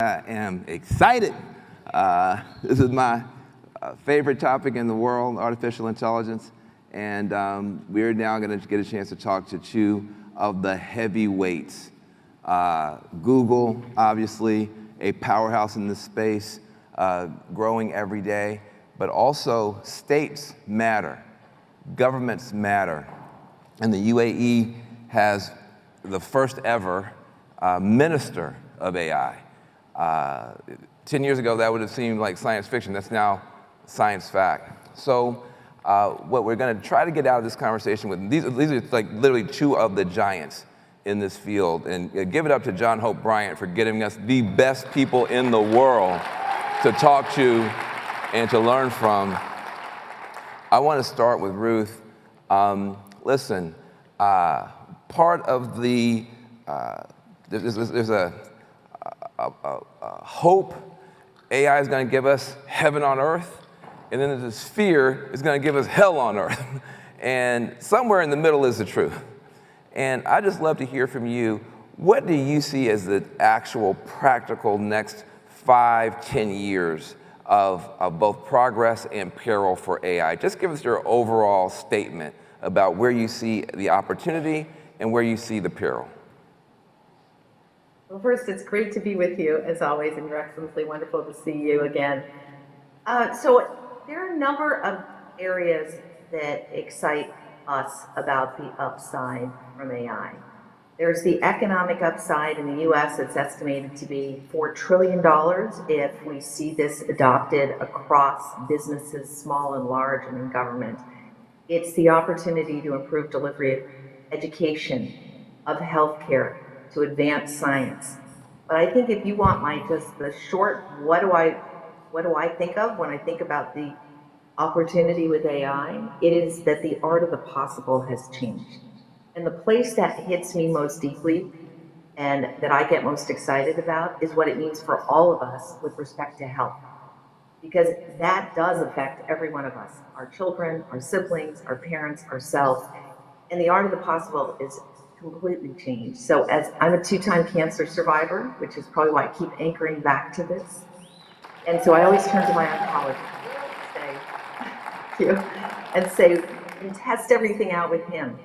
I am excited. This is my favorite topic in the world, artificial intelligence, and we're now going to get a chance to talk to two of the heavyweights. Google, obviously, a powerhouse in this space, growing every day, but also states matter, governments matter, and the UAE has the first ever minister of AI. 10 years ago, that would have seemed like science fiction. That's now science fact. So what we're going to try to get out of this conversation with, these are like literally two of the giants in this field. And give it up to John Hope Bryant for getting us the best people in the world to talk to and to learn from. I want to start with Ruth. Listen, part of the, there's a hope AI is going to give us heaven on earth, and then there's this fear it's going to give us hell on earth. And somewhere in the middle is the truth. And I just love to hear from you. What do you see as the actual practical next 5-10 years of both progress and peril for AI? Just give us your overall statement about where you see the opportunity and where you see the peril. Well, first, it's great to be with you, as always, and Your Excellency, wonderful to see you again. So there are a number of areas that excite us about the upside from AI. There's the economic upside. In the US, it's estimated to be $4 trillion if we see this adopted across businesses, small and large, and in government. It's the opportunity to improve delivery of education, of healthcare, to advance science. But I think if you want the short, what do I think of when I think about the opportunity with AI? It is that the art of the possible has changed. And the place that hits me most deeply and that I get most excited about is what it means for all of us with respect to health. Because that does affect every one of us, our children, our siblings, our parents, ourselves. And the art of the possible is completely changed. So as I'm a 2-time cancer survivor, which is probably why I keep anchoring back to this. And so I always turn to my oncologist and say, and test everything out with him.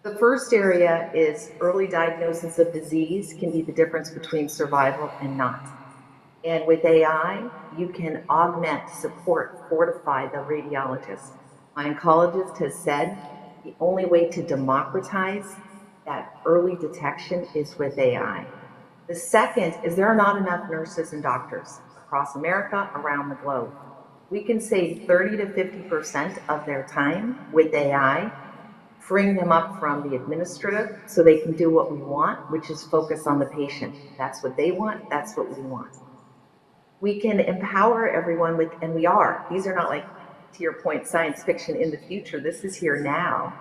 The first area is early diagnosis of disease can be the difference between survival and not. And with AI, you can augment, support, fortify the radiologist. My oncologist has said the only way to democratize that early detection is with AI. The second is there are not enough nurses and doctors across America, around the globe. We can save 30 to 50% of their time with AI, freeing them up from the administrative so they can do what we want, which is focus on the patient. That's what they want, that's what we want. We can empower everyone with, and we are, these are not like, to your point, science fiction in the future, this is here now.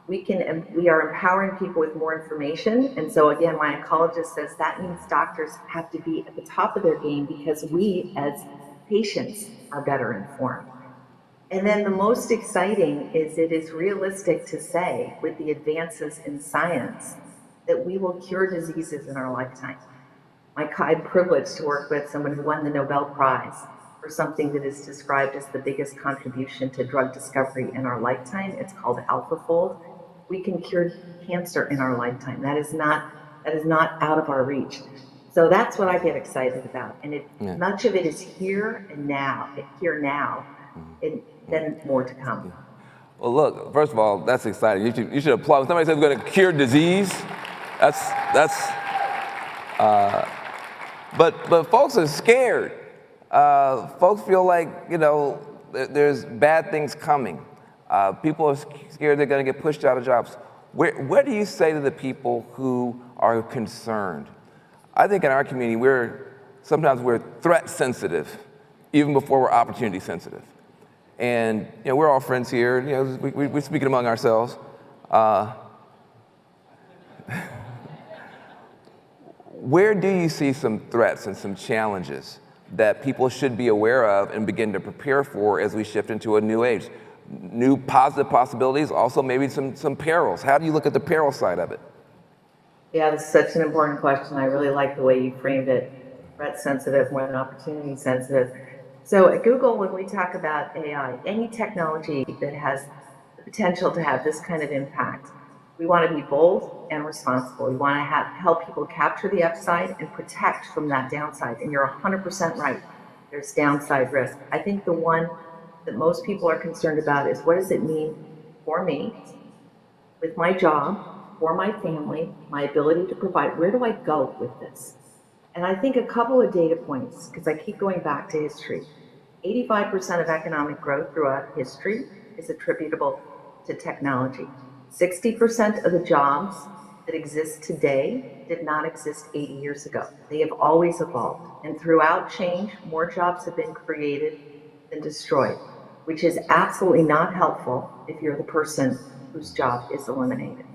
We are empowering people with more information. And so again, my oncologist says that means doctors have to be at the top of their game because we as patients are better informed. And then the most exciting is it is realistic to say with the advances in science that we will cure diseases in our lifetime. I'm privileged to work with someone who won the Nobel Prize for something that is described as the biggest contribution to drug discovery in our lifetime. It's called AlphaFold. We can cure cancer in our lifetime. That is not out of our reach. So that's what I get excited about. And much of it is here and now, and then more to come. Well, look, first of all, that's exciting. You should applaud. When somebody says we're going to cure disease, but folks are scared. Folks feel like, there's bad things coming. People are scared they're going to get pushed out of jobs. What do you say to the people who are concerned? I think in our community, sometimes we're threat sensitive, even before we're opportunity sensitive. And we're all friends here. We're speaking among ourselves. Where do you see some threats and some challenges that people should be aware of and begin to prepare for as we shift into a new age? New positive possibilities, also maybe some perils. How do you look at the peril side of it? Yeah, that's such an important question. I really like the way you framed it. threat sensitive more than opportunity sensitive. So at Google, when we talk about AI, any technology that has the potential to have this kind of impact, we want to be bold and responsible. We want to help people capture the upside and protect from that downside. And you're 100% right. There's downside risk. I think the one that most people are concerned about is, what does it mean for me, with my job, for my family, my ability to provide? Where do I go with this? And I think a couple of data points, because I keep going back to history. 85% of economic growth throughout history is attributable to technology. 60% of the jobs that exist today did not exist 80 years ago. They have always evolved. And throughout change, more jobs have been created than destroyed, which is absolutely not helpful if you're the person whose job is eliminated.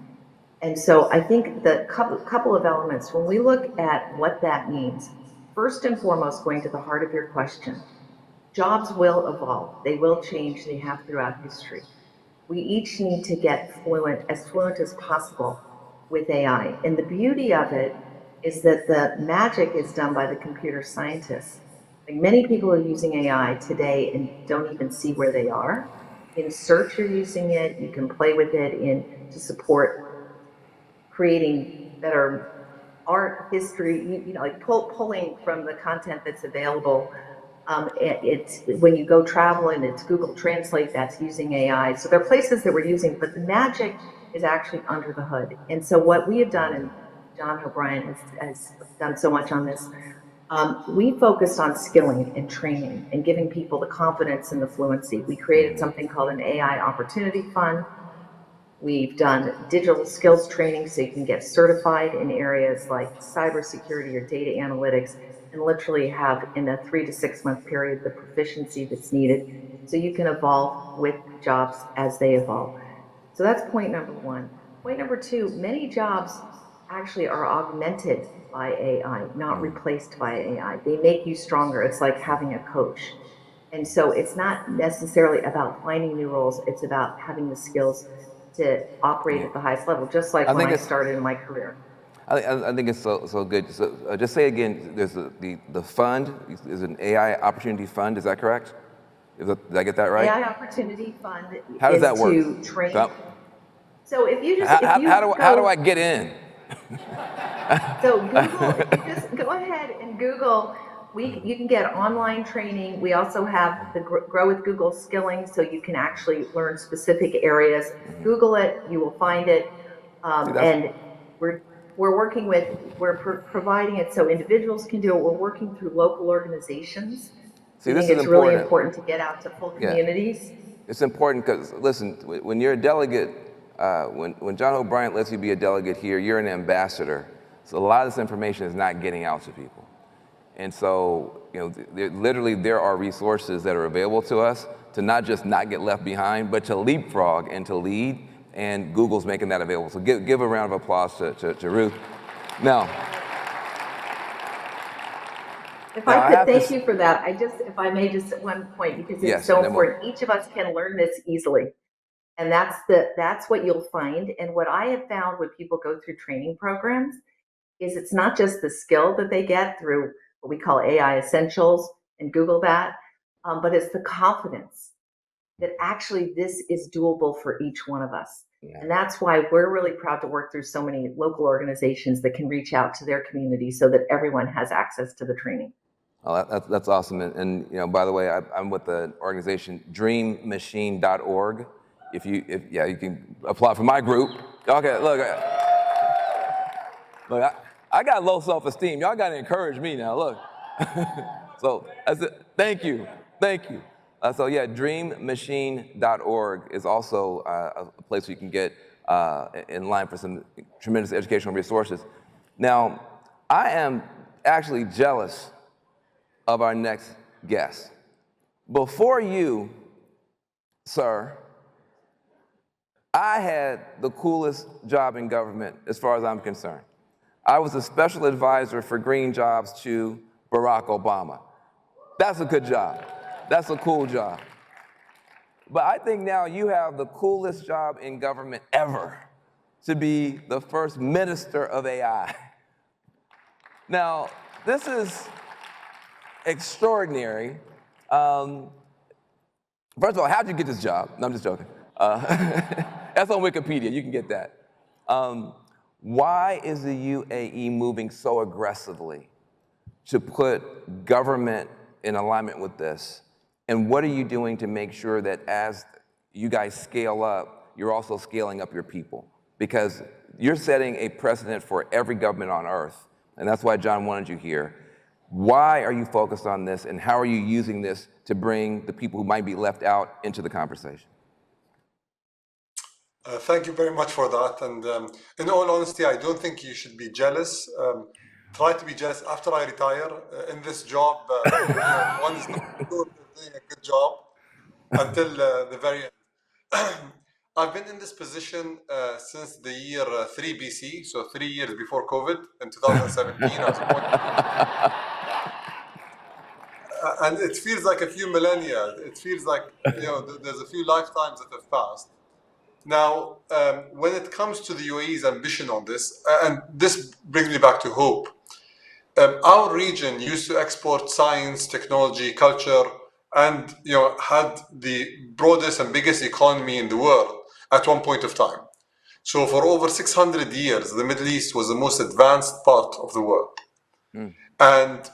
And so I think the couple of elements, when we look at what that means, first and foremost, going to the heart of your question, jobs will evolve. They will change. They have throughout history. We each need to get as fluent as possible with AI. And the beauty of it is that the magic is done by the computer scientists. Like, many people are using AI today and don't even see where they are. In search, you're using it. You can play with it to support creating better art, history, like pulling from the content that's available. It's when you go travel and it's Google Translate, that's using AI. So there are places that we're using, but the magic is actually under the hood. And so what we have done, and John O'Brien has done so much on this, we focused on skilling and training and giving people the confidence and the fluency. We created something called an AI Opportunity Fund. We've done digital skills training so you can get certified in areas like cybersecurity or data analytics, and literally have, in a 3 to 6 month period, the proficiency that's needed so you can evolve with jobs as they evolve. So that's point number one. Point number two, many jobs actually are augmented by AI, not replaced by AI. They make you stronger. It's like having a coach. And so it's not necessarily about finding new roles, it's about having the skills to operate at the highest level, just like when I started in my career. I think it's so good. So just say again, there's the fund is an AI Opportunity Fund. Is that correct? Did I get that right? AI Opportunity Fund. How does that work? To train. So if you just how do I get in? So Google, just go ahead and Google. You can get online training. We also have the Grow with Google skilling, so you can actually learn specific areas. Google it, you will find it, and we're providing it so individuals can do it. We're working through local organizations. See, this is really important to get out to full communities. It's important because, listen, when you're a delegate, when John O'Brien lets you be a delegate here, you're an ambassador. So a lot of this information is not getting out to people. And so, there are resources that are available to us to not just not get left behind, but to leapfrog and to lead, and Google's making that available. So give a round of applause to Ruth. Now, thank you for that. If I may, just at one point, because it's so important. Each of us can learn this easily. And that's what you'll find. And what I have found when people go through training programs is it's not just the skill that they get through what we call AI Essentials, and Google that, but it's the confidence that actually this is doable for each one of us. Yeah. And that's why we're really proud to work through so many local organizations that can reach out to their community so that everyone has access to the training. Oh, that's awesome. And by the way, I'm with the organization dreammachine.org. If you can apply for my group. Okay, look, I got low self-esteem. Y'all got to encourage me now. Look. So that's it. Thank you. Dreammachine.org is also a place where you can get in line for some tremendous educational resources. Now, I am actually jealous of our next guest. Before you, sir, I had the coolest job in government as far as I'm concerned. I was a special advisor for green jobs to Barack Obama. That's a good job. That's a cool job. But I think now you have the coolest job in government ever, to be the first minister of AI. Now, this is extraordinary. First of all, how'd you get this job? No, I'm just joking. That's on Wikipedia, you can get that. Why is the UAE moving so aggressively to put government in alignment with this? And what are you doing to make sure that as you guys scale up, you're also scaling up your people? Because you're setting a precedent for every government on earth, and that's why John wanted you here. Why are you focused on this, and how are you using this to bring the people who might be left out into the conversation? Thank you very much for that. And in all honesty, I don't think you should be jealous. Try to be jealous after I retire. In this job, one is not sure they're doing a good job until the very end. I've been in this position since the year 3 BC, so 3 years before COVID, in 2017. I was appointed. And it feels like a few millennia. It feels like there's a few lifetimes that have passed. Now, when it comes to the UAE's ambition on this, and this brings me back to hope, our region used to export science, technology, culture, and had the broadest and biggest economy in the world at one point of time. So for over 600 years, the Middle East was the most advanced part of the world. And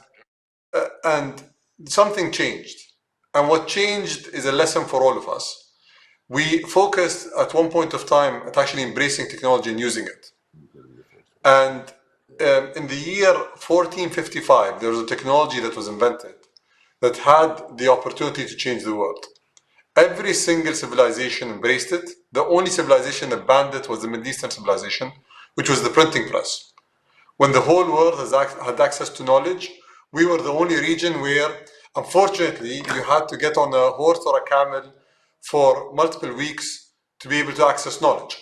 something changed. And what changed is a lesson for all of us. We focused at one point of time at actually embracing technology and using it. And in the year 1455, there was a technology that was invented that had the opportunity to change the world. Every single civilization embraced it. The only civilization that banned it was the Middle Eastern civilization, which was the printing press. When the whole world had access to knowledge, we were the only region where, unfortunately, you had to get on a horse or a camel for multiple weeks to be able to access knowledge.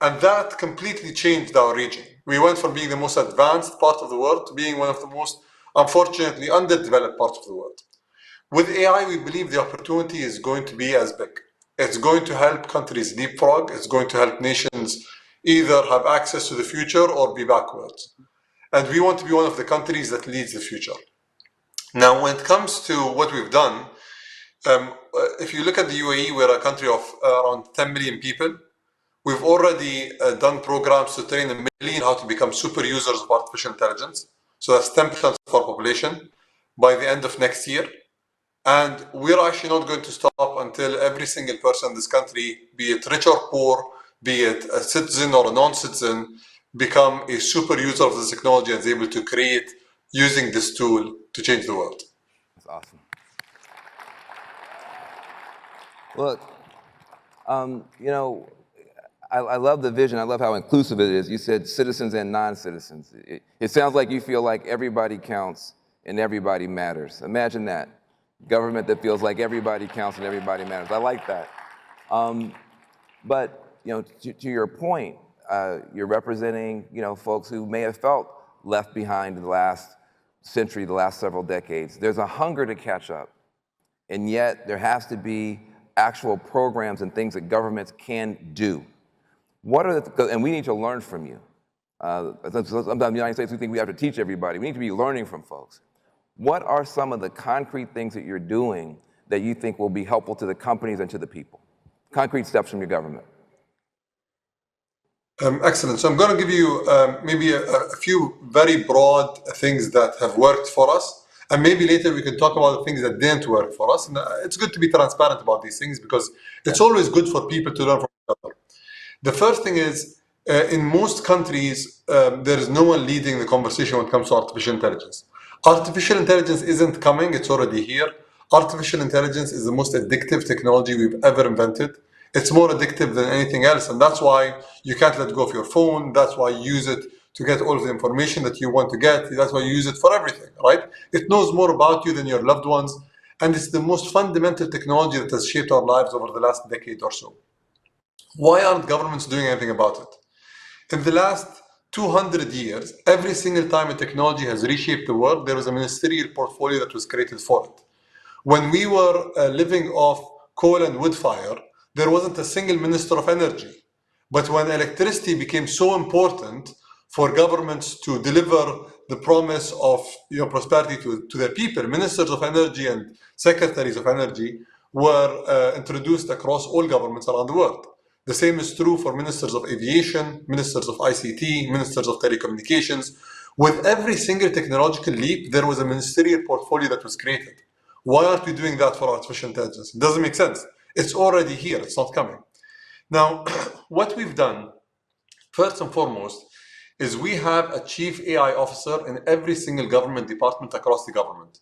And that completely changed our region. We went from being the most advanced part of the world to being one of the most, unfortunately, underdeveloped parts of the world. With AI, we believe the opportunity is going to be as big. It's going to help countries leapfrog. It's going to help nations either have access to the future or be backwards. And we want to be one of the countries that leads the future. Now, when it comes to what we've done, if you look at the UAE, we're a country of around 10 million people. We've already done programs to train 1 million how to become super users of artificial intelligence. So that's 10% of our population by the end of next year. And we're actually not going to stop until every single person in this country, be it rich or poor, be it a citizen or a non-citizen, become a super user of this technology and is able to create using this tool to change the world. That's awesome. Look, I love the vision. I love how inclusive it is. You said citizens and non-citizens. It sounds like you feel like everybody counts and everybody matters. Imagine that. Government that feels like everybody counts and everybody matters. I like that. But to your point, you're representing folks who may have felt left behind the last century, the last several decades. There's a hunger to catch up, and yet there has to be actual programs and things that governments can do. What are and we need to learn from you. Sometimes in the United States we think we have to teach everybody. We need to be learning from folks. What are some of the concrete things that you're doing that you think will be helpful to the companies and to the people? Concrete steps from your government. Excellent. So I'm going to give you maybe a few very broad things that have worked for us. And maybe later we can talk about the things that didn't work for us. And it's good to be transparent about these things because it's always good for people to learn from each other. The first thing is, in most countries, there is no one leading the conversation when it comes to artificial intelligence. Artificial intelligence isn't coming, it's already here. Artificial intelligence is the most addictive technology we've ever invented. It's more addictive than anything else, and that's why you can't let go of your phone. That's why you use it to get all of the information that you want to get. That's why you use it for everything, right? It knows more about you than your loved ones, and it's the most fundamental technology that has shaped our lives over the last decade or so. Why aren't governments doing anything about it? In the last 200 years, every single time a technology has reshaped the world, there was a ministerial portfolio that was created for it. When we were living off coal and wood fire, there wasn't a single minister of energy. But when electricity became so important for governments to deliver the promise of prosperity to their people. Ministers of energy and secretaries of energy were introduced across all governments around the world. The same is true for ministers of aviation, ministers of ICT, ministers of telecommunications. With every single technological leap, there was a ministerial portfolio that was created. Why aren't we doing that for artificial intelligence? It doesn't make sense. It's already here, it's not coming. Now, what we've done, first and foremost, is we have a chief AI officer in every single government department across the government.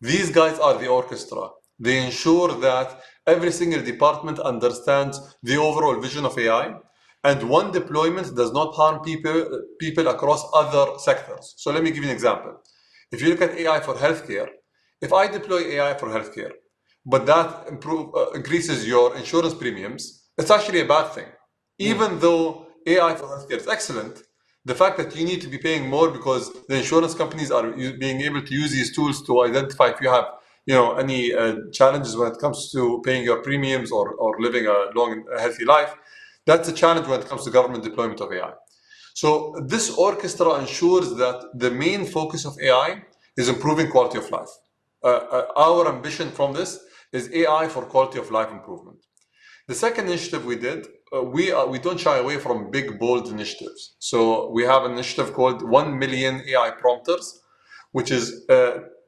These guys are the orchestra. They ensure that every single department understands the overall vision of AI, and one deployment does not harm people across other sectors. So let me give you an example. If you look at AI for healthcare, if I deploy AI for healthcare, but that increases your insurance premiums, it's actually a bad thing. Even though AI for healthcare is excellent, the fact that you need to be paying more because the insurance companies are being able to use these tools to identify if you have any challenges when it comes to paying your premiums or living a long and healthy life, that's a challenge when it comes to government deployment of AI. So this orchestra ensures that the main focus of AI is improving quality of life. Our ambition from this is AI for quality of life improvement. The second initiative we did, we don't shy away from big, bold initiatives. So we have an initiative called 1 million AI prompters, which is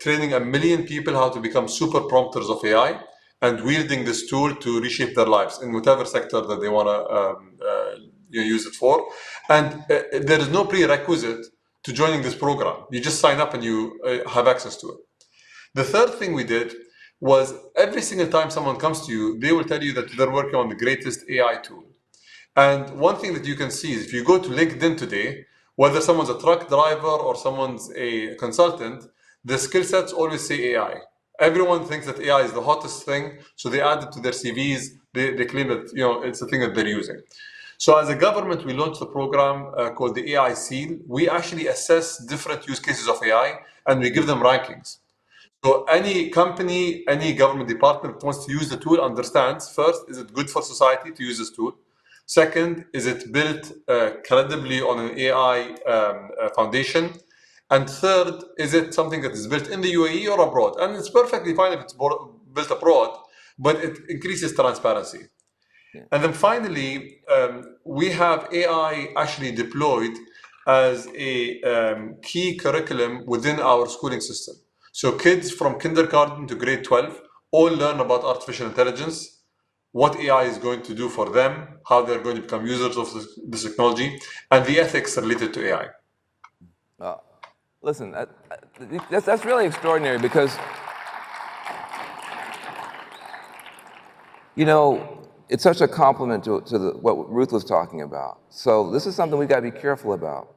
training 1 million people how to become super prompters of AI and wielding this tool to reshape their lives in whatever sector that they want to use it for. And there is no prerequisite to joining this program. You just sign up and you have access to it. The third thing we did was every single time someone comes to you, they will tell you that they're working on the greatest AI tool. And one thing that you can see is if you go to LinkedIn today, whether someone's a truck driver or someone's a consultant, the skill sets always say AI. Everyone thinks that AI is the hottest thing, so they add it to their CVs. They claim that it's the thing that they're using. So as a government, we launched a program called the AI Seal. We actually assess different use cases of AI and we give them rankings. So any company, any government department that wants to use the tool understands, first, is it good for society to use this tool? Second, is it built credibly on an AI foundation? And third, is it something that is built in the UAE or abroad? And it's perfectly fine if it's built abroad, but it increases transparency. Yeah. And then finally, we have AI actually deployed as a key curriculum within our schooling system. So kids from kindergarten to grade 12 all learn about artificial intelligence, what AI is going to do for them, how they're going to become users of this technology, and the ethics related to AI. Listen, that's really extraordinary because, it's such a compliment to what Ruth was talking about. So this is something we've got to be careful about.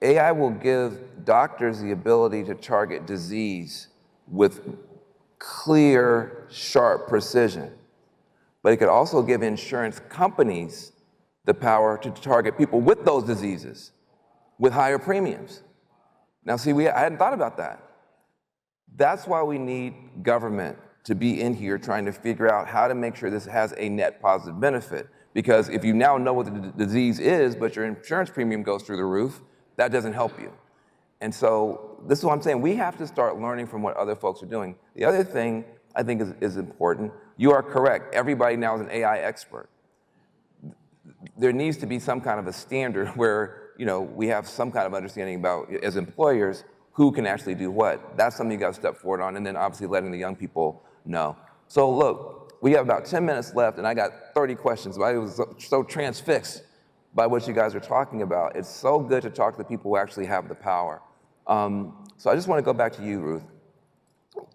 AI will give doctors the ability to target disease with clear, sharp precision. But it could also give insurance companies the power to target people with those diseases with higher premiums. Now, see, I hadn't thought about that. That's why we need government to be in here trying to figure out how to make sure this has a net positive benefit. Because if you now know what the disease is, but your insurance premium goes through the roof, that doesn't help you. And so this is what I'm saying. We have to start learning from what other folks are doing. The other thing I think is important, you are correct. Everybody now is an AI expert. There needs to be some kind of a standard where we have some kind of understanding about, as employers, who can actually do what. That's something you got to step forward on, and then obviously letting the young people know. So look, we have about 10 minutes left, and I got 30 questions. I was so transfixed by what you guys are talking about. It's so good to talk to the people who actually have the power. So I just want to go back to you, Ruth.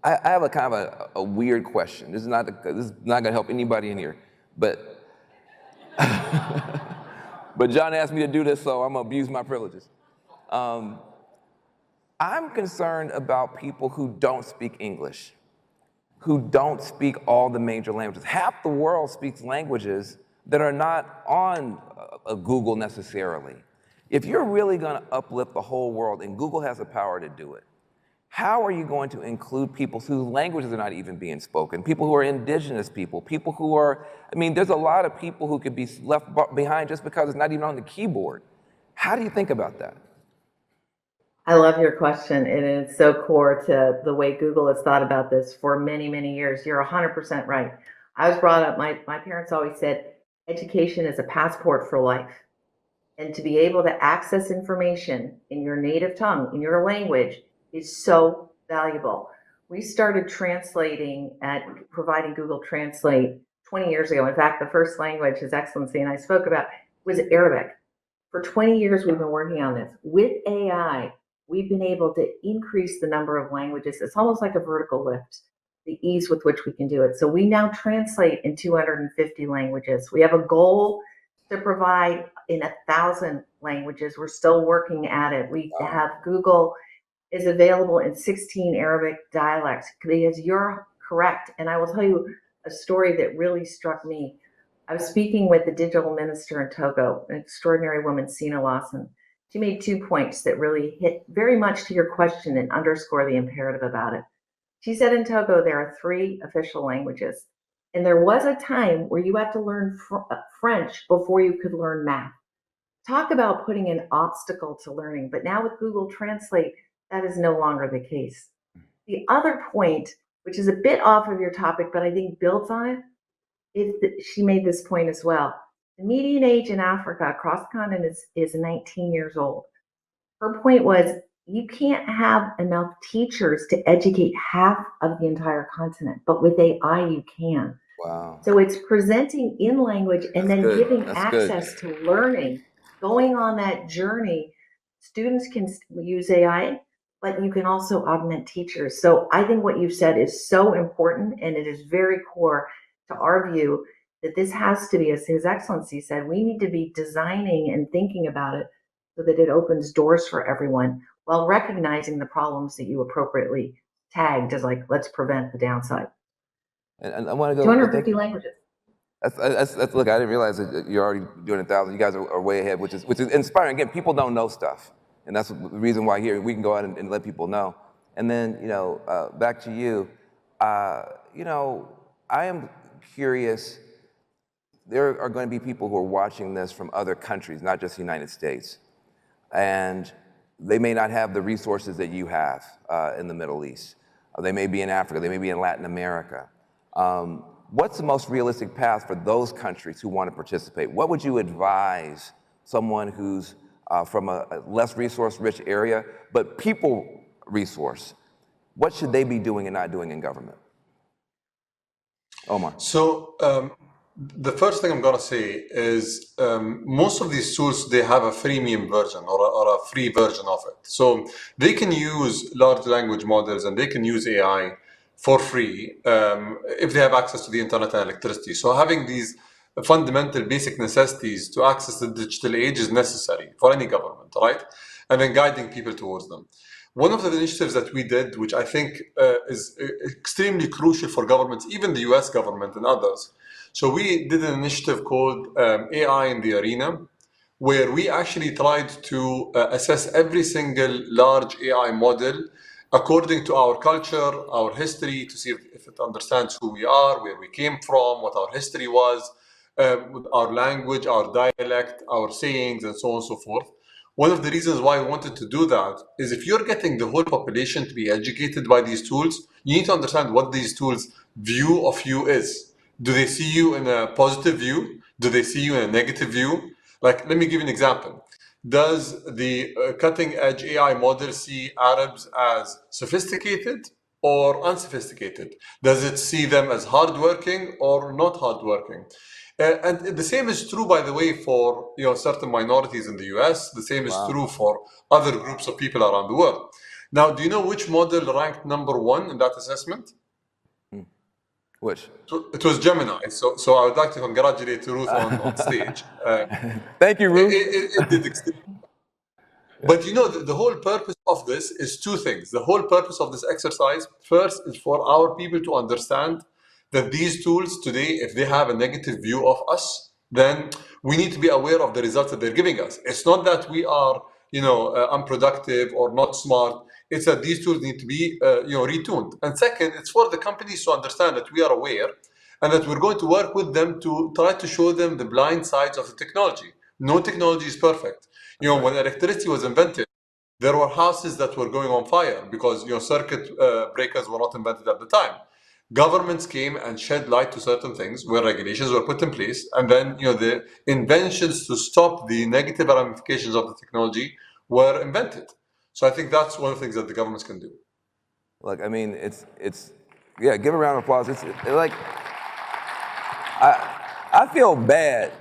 I have a kind of a weird question. This is not going to help anybody in here, but but John asked me to do this, so I'm going to abuse my privileges. I'm concerned about people who don't speak English, who don't speak all the major languages. Half the world speaks languages that are not on Google necessarily. If you're really going to uplift the whole world, and Google has the power to do it, how are you going to include people whose languages are not even being spoken, people who are indigenous people who are, there's a lot of people who could be left behind just because it's not even on the keyboard. How do you think about that? I love your question, and it's so core to the way Google has thought about this for many, many years. You're 100% right. I was brought up, my parents always said, education is a passport for life. And to be able to access information in your native tongue, in your language, is so valuable. We started translating at providing Google Translate 20 years ago. In fact, the first language His Excellency and I spoke about was Arabic. For 20 years, we've been working on this. With AI, we've been able to increase the number of languages. It's almost like a vertical lift, the ease with which we can do it. So we now translate in 250 languages. We have a goal to provide in 1,000 languages. We're still working at it. We have Google is available in 16 Arabic dialects, because you're correct. And I will tell you a story that really struck me. I was speaking with the digital minister in Togo, an extraordinary woman, Sina Lawson. She made 2 points that really hit very much to your question and underscore the imperative about it. She said in Togo there are 3 official languages, and there was a time where you had to learn French before you could learn math. Talk about putting an obstacle to learning, but now with Google Translate, that is no longer the case. The other point, which is a bit off of your topic, but I think builds on it, she made this point as well. The median age in Africa across the continent is 19 years old. Her point was, you can't have enough teachers to educate half of the entire continent, but with AI you can. Wow. So it's presenting in language and then giving That's access to learning, going on that journey. Students can use AI, but you can also augment teachers. So I think what you've said is so important, and it is very core to our view that this has to be, as His Excellency said, we need to be designing and thinking about it so that it opens doors for everyone while recognizing the problems that you appropriately tagged as, like, let's prevent the downside. And I want to go. 250 languages. Look, I didn't realize that you're already doing 1,000. You guys are way ahead, which is inspiring. Again, people don't know stuff, and that's the reason why here we can go out and let people know. And then, back to you. I am curious. There are going to be people who are watching this from other countries, not just the United States, and they may not have the resources that you have in the Middle East. They may be in Africa. They may be in Latin America. What's the most realistic path for those countries who want to participate? What would you advise someone who's from a less resource-rich area, but people resource? What should they be doing and not doing in government? Omar. So the first thing I'm going to say is most of these tools, they have a freemium version or a free version of it. So they can use large language models and they can use AI for free if they have access to the internet and electricity. So having these fundamental basic necessities to access the digital age is necessary for any government, right? And then guiding people towards them. One of the initiatives that we did, which I think is extremely crucial for governments, even the US government and others. So we did an initiative called AI in the Arena, where we actually tried to assess every single large AI model according to our culture, our history, to see if it understands who we are, where we came from, what our history was, our language, our dialect, our sayings, and so on and so forth. One of the reasons why we wanted to do that is if you're getting the whole population to be educated by these tools, you need to understand what these tools' view of you is. Do they see you in a positive view? Do they see you in a negative view? Like, let me give you an example. Does the cutting edge AI model see Arabs as sophisticated or unsophisticated? Does it see them as hardworking or not hardworking? And the same is true, by the way, for certain minorities in the US. The same is true for other groups of people around the world. Now, do you know which model ranked #1 in that assessment? Which? So it was Gemini. So I would like to congratulate Ruth on stage. Thank you, Ruth. It did extremely. But the whole purpose of this is 2 things. The whole purpose of this exercise, first, is for our people to understand that these tools today, if they have a negative view of us, then we need to be aware of the results that they're giving us. It's not that we are, unproductive or not smart. It's that these tools need to be, retuned. And second, it's for the companies to understand that we are aware and that we're going to work with them to try to show them the blind sides of the technology. No technology is perfect. When electricity was invented, There were houses that were going on fire because circuit breakers were not invented at the time. Governments came and shed light to certain things where regulations were put in place, and then the inventions to stop the negative ramifications of the technology were invented. So I think that's one of the things that the governments can do. Look, I mean, yeah, give a round of applause. It's like, I feel bad.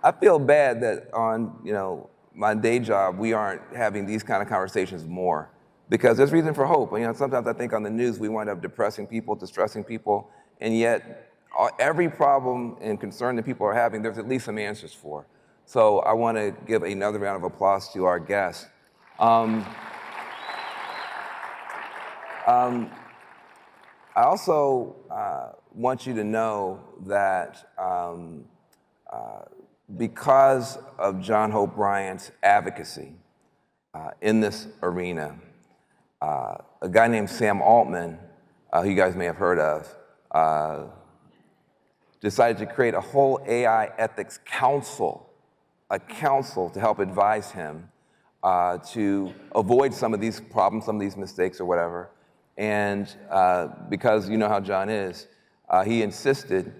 I feel bad that on, my day job, we aren't having these kind of conversations more, because there's reason for hope. Sometimes I think on the news we wind up depressing people, distressing people, and yet every problem and concern that people are having, there's at least some answers for. So I want to give another round of applause to our guests. I also want you to know that because of John Hope Bryant's advocacy in this arena, a guy named Sam Altman, who you guys may have heard of, decided to create a whole AI ethics council, a council to help advise him to avoid some of these problems, some of these mistakes or whatever. And because you know how John is, he insisted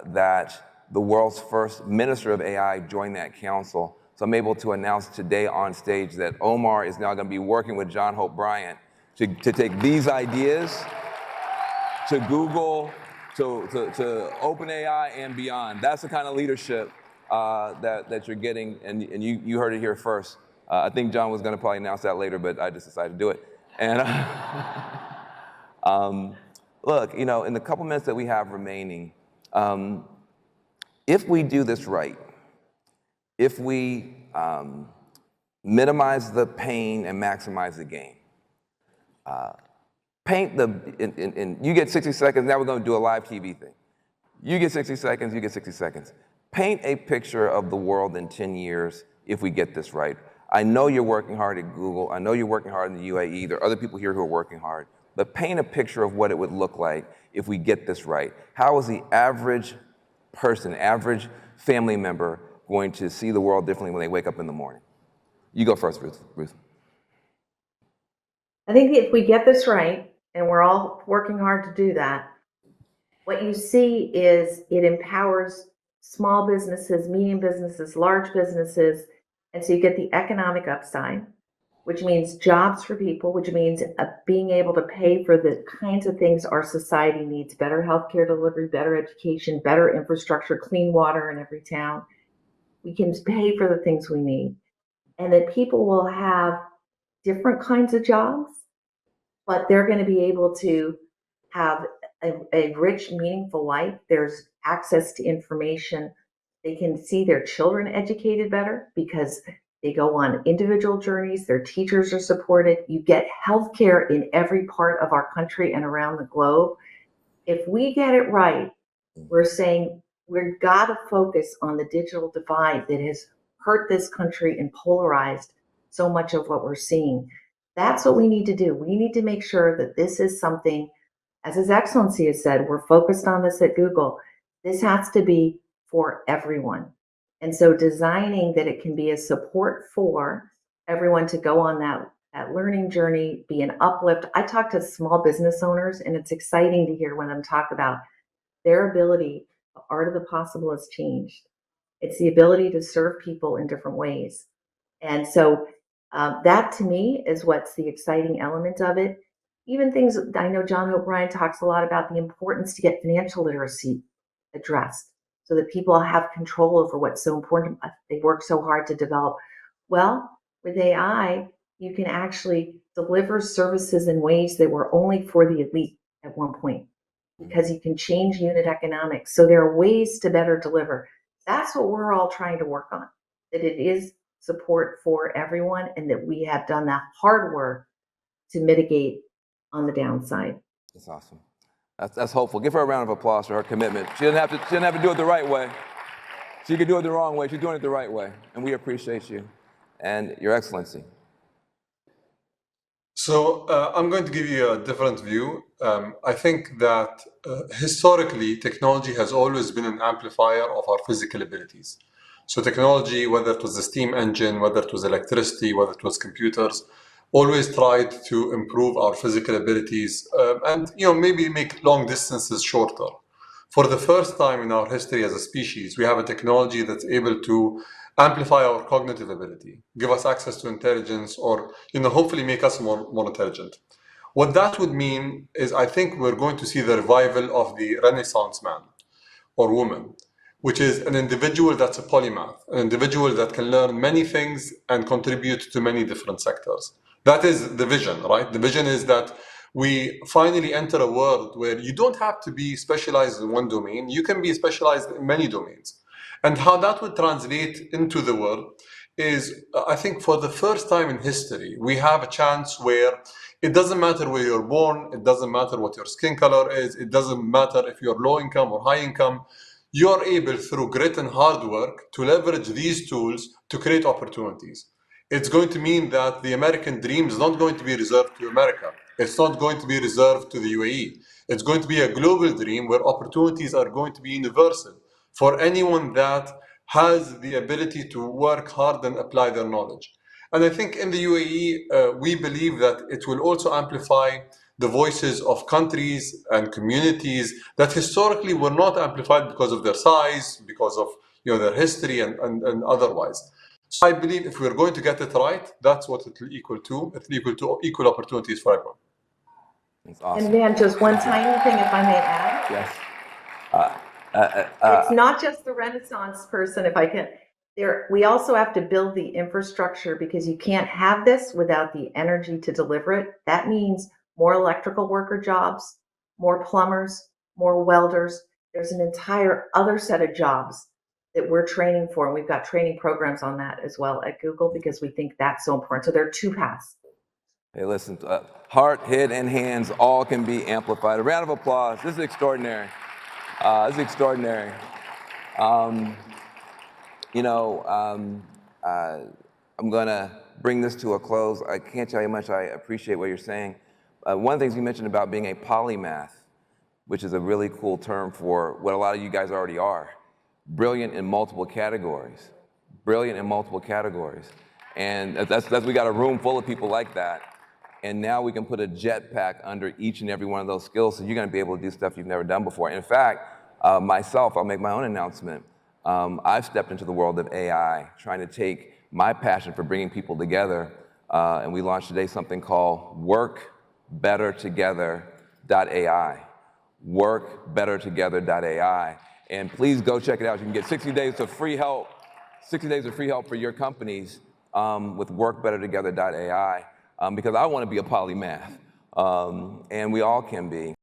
that the world's first minister of AI join that council. So I'm able to announce today on stage that Omar is now going to be working with John Hope Bryant to take these ideas to Google, to OpenAI and beyond. That's the kind of leadership that you're getting, and you heard it here first. I think John was going to probably announce that later, but I just decided to do it. And look, in the couple minutes that we have remaining, if we do this right, if we minimize the pain and maximize the gain, you get 60 seconds, now we're going to do a live TV thing. You get 60 seconds, you get 60 seconds. Paint a picture of the world in 10 years if we get this right. I know you're working hard at Google. I know you're working hard in the UAE. There are other people here who are working hard. But paint a picture of what it would look like if we get this right. How is the average person, average family member going to see the world differently when they wake up in the morning? You go first, Ruth. I think if we get this right, and we're all working hard to do that, what you see is it empowers small businesses, medium businesses, large businesses, and so you get the economic upside, which means jobs for people, which means being able to pay for the kinds of things our society needs: better healthcare delivery, better education, better infrastructure, clean water in every town. We can pay for the things we need, and that people will have different kinds of jobs, but they're going to be able to have a rich, meaningful life. There's access to information. They can see their children educated better because they go on individual journeys. Their teachers are supported. You get healthcare in every part of our country and around the globe. If we get it right, we're saying we've got to focus on the digital divide that has hurt this country and polarized so much of what we're seeing. That's what we need to do. We need to make sure that this is something, as His Excellency has said, we're focused on this at Google. This has to be for everyone. And so designing that it can be a support for everyone to go on that learning journey, be an uplift. I talk to small business owners, and it's exciting to hear when them talk about their ability. The art of the possible has changed. It's the ability to serve people in different ways. And so that to me is what's the exciting element of it. Even things, I know John Hope Bryant talks a lot about the importance to get financial literacy addressed so that people have control over what's so important. They work so hard to develop. Well, with AI, you can actually deliver services in ways that were only for the elite at one point, because you can change unit economics. So there are ways to better deliver. That's what we're all trying to work on, that it is support for everyone and that we have done that hard work to mitigate on the downside. That's awesome. That's hopeful. Give her a round of applause for her commitment. She doesn't have to do it the right way. She could do it the wrong way. She's doing it the right way. And we appreciate you and Your Excellency. So I'm going to give you a different view. I think that historically, technology has always been an amplifier of our physical abilities. So technology, whether it was the steam engine, whether it was electricity, whether it was computers, always tried to improve our physical abilities and maybe make long distances shorter. For the first time in our history as a species, we have a technology that's able to amplify our cognitive ability, give us access to intelligence, or hopefully make us more intelligent. What that would mean is I think we're going to see the revival of the Renaissance man or woman, which is an individual that's a polymath, an individual that can learn many things and contribute to many different sectors. That is the vision, right? The vision is that we finally enter a world where you don't have to be specialized in one domain, you can be specialized in many domains. And how that would translate into the world is, I think for the first time in history, we have a chance where it doesn't matter where you're born, it doesn't matter what your skin color is, it doesn't matter if you're low income or high income, you're able through grit and hard work to leverage these tools to create opportunities. It's going to mean that the American dream is not going to be reserved to America. It's not going to be reserved to the UAE. It's going to be a global dream where opportunities are going to be universal for anyone that has the ability to work hard and apply their knowledge. And I think in the UAE, we believe that it will also amplify the voices of countries and communities that historically were not amplified because of their size, because of their history and otherwise. So I believe if we're going to get it right, that's what it will equal to. It will equal to equal opportunities for everyone. It's awesome. And man, just one tiny thing, if I may add. Yes. It's not just the Renaissance person, if I can. We also have to build the infrastructure because you can't have this without the energy to deliver it. That means more electrical worker jobs, more plumbers, more welders. There's an entire other set of jobs that we're training for, and we've got training programs on that as well at Google because we think that's so important. So there are two paths. Hey, listen, heart, head, and hands all can be amplified. A round of applause. This is extraordinary. This is extraordinary. I'm going to bring this to a close. I can't tell you how much I appreciate what you're saying. One of the things you mentioned about being a polymath, which is a really cool term for what a lot of you guys already are. Brilliant in multiple categories. Brilliant in multiple categories. And we got a room full of people like that. And now we can put a jetpack under each and every one of those skills, so you're going to be able to do stuff you've never done before. In fact, myself, I'll make my own announcement. I've stepped into the world of AI, trying to take my passion for bringing people together, and we launched today something called workbettertogether.ai. Workbettertogether.ai. And please go check it out. You can get 60 days of free help, 60 days of free help for your companies with workbettertogether.ai, because I want to be a polymath, and we all can be.